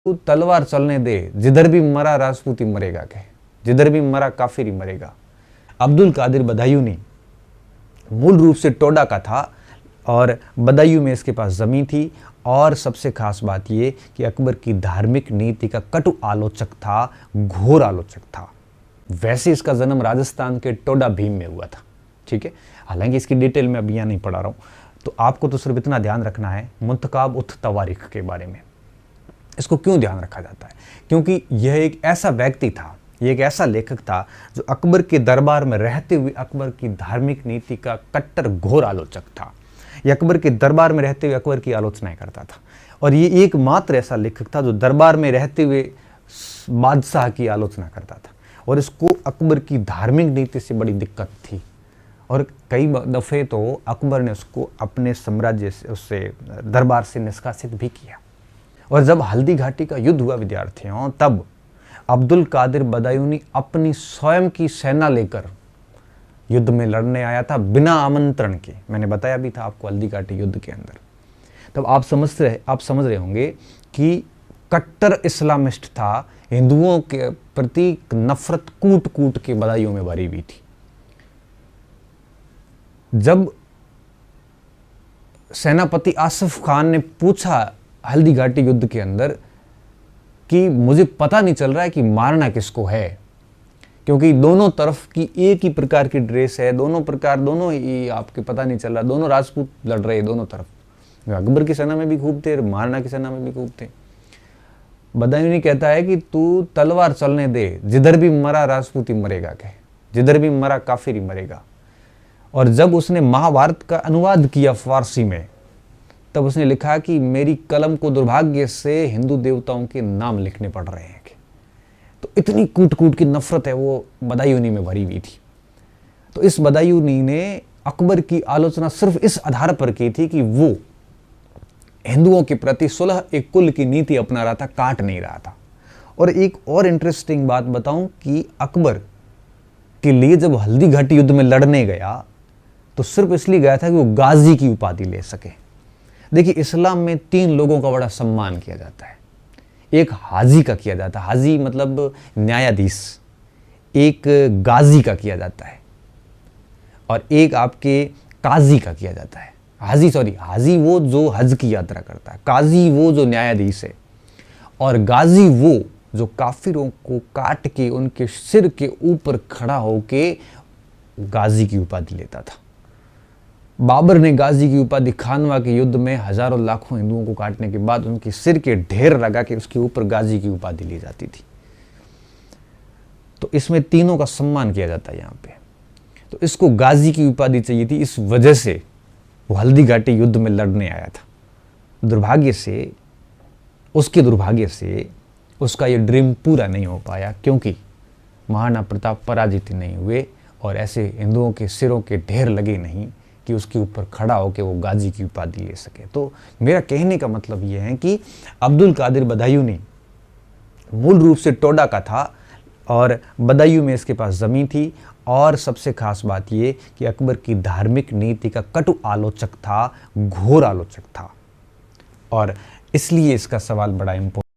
तू तलवार चलने दे, जिधर भी मरा राजपूत ही मरेगा के, जिधर भी मरा काफिर ही मरेगा। अब्दुल कादिर बदायूनी मूल रूप से टोडा का था और बदायूं में इसके पास ज़मीन थी। और सबसे खास बात यह कि अकबर की धार्मिक नीति का कटु आलोचक था, घोर आलोचक था। वैसे इसका जन्म राजस्थान के टोडा भीम में हुआ था, ठीक है। हालांकि इसकी डिटेल में अभी यहाँ नहीं पढ़ा रहा हूँ, तो आपको तो सिर्फ इतना ध्यान रखना है मुंतखाब उत तवारीख के बारे में। इसको क्यों ध्यान रखा जाता है? क्योंकि यह एक ऐसा व्यक्ति था, यह एक ऐसा लेखक था जो अकबर के दरबार में रहते हुए अकबर की धार्मिक नीति का कट्टर घोर आलोचक था। यह अकबर के दरबार में रहते हुए अकबर की आलोचनाएं करता था। और ये एकमात्र ऐसा लेखक था जो दरबार में रहते हुए बादशाह की आलोचना करता था। और इसको अकबर की धार्मिक नीति से बड़ी दिक्कत थी और कई दफ़े तो अकबर ने उसको अपने साम्राज्य से, उससे दरबार से निष्कासित भी किया। और जब हल्दी घाटी का युद्ध हुआ विद्यार्थियों, तब अब्दुल कादिर बदायूनी अपनी स्वयं की सेना लेकर युद्ध में लड़ने आया था बिना आमंत्रण के। मैंने बताया भी था आपको हल्दी घाटी युद्ध के अंदर। तब आप समझ रहे होंगे कि कट्टर इस्लामिस्ट था, हिंदुओं के प्रति नफरत कूट कूट के बदायूं में भरी हुई थी। जब सेनापति आसिफ खान ने पूछा हल्दी घाटी युद्ध के अंदर कि मुझे पता नहीं चल रहा है कि मारना किसको है, क्योंकि दोनों तरफ की एक ही प्रकार की ड्रेस है, दोनों ही आपके पता नहीं चल रहा, दोनों राजपूत लड़ रहे हैं दोनों तरफ। अकबर की सेना में भी खूब थे, मारना की सेना में भी खूब थे। बदायूनी कहता है कि तू तलवार चलने दे, जिधर भी मरा राजपूत ही मरेगा के, जिधर भी मरा काफिर ही मरेगा। और जब उसने महाभारत का अनुवाद किया फारसी में, तब उसने लिखा कि मेरी कलम को दुर्भाग्य से हिंदू देवताओं के नाम लिखने पड़ रहे हैं। तो इतनी कूट कूट की नफरत है वो बदायूनी में भरी हुई थी। तो इस बदायूनी ने अकबर की आलोचना सिर्फ इस आधार पर की थी कि वो हिंदुओं के प्रति सुलह एक कुल की नीति अपना रहा था, काट नहीं रहा था। और एक और इंटरेस्टिंग बात बताऊं कि अकबर के लिए जब हल्दी घाटी युद्ध में लड़ने गया तो सिर्फ इसलिए गया था कि वो गाजी की उपाधि ले सके। देखिए, इस्लाम में 3 लोगों का बड़ा सम्मान किया जाता है। एक हाजी का किया जाता है, हाजी मतलब न्यायाधीश, एक गाजी का किया जाता है और एक आपके काजी का किया जाता है। हाजी वो जो हज की यात्रा करता है, काजी वो जो न्यायाधीश है, और गाजी वो जो काफिरों को काट के उनके सिर के ऊपर खड़ा होके गाजी की उपाधि लेता था। बाबर ने गाजी की उपाधि खानवा के युद्ध में हजारों लाखों हिंदुओं को काटने के बाद उनके सिर के ढेर लगा के उसके ऊपर गाजी की उपाधि ली जाती थी। तो इसमें तीनों का सम्मान किया जाता है यहाँ पे। तो इसको गाजी की उपाधि चाहिए थी, इस वजह से वो हल्दी घाटी युद्ध में लड़ने आया था। दुर्भाग्य से उसका ये ड्रीम पूरा नहीं हो पाया, क्योंकि महाराणा प्रताप पराजित नहीं हुए और ऐसे हिंदुओं के सिरों के ढेर लगे नहीं कि उसके ऊपर खड़ा होकर वो गाजी की उपाधि ले सके। तो मेरा कहने का मतलब ये है कि अब्दुल कादिर बदायूनी मूल रूप से टोडा का था और बदायूं में इसके पास ज़मीन थी। और सबसे खास बात ये कि अकबर की धार्मिक नीति का कटु आलोचक था, घोर आलोचक था। और इसलिए इसका सवाल बड़ा इम्पोर्टेंट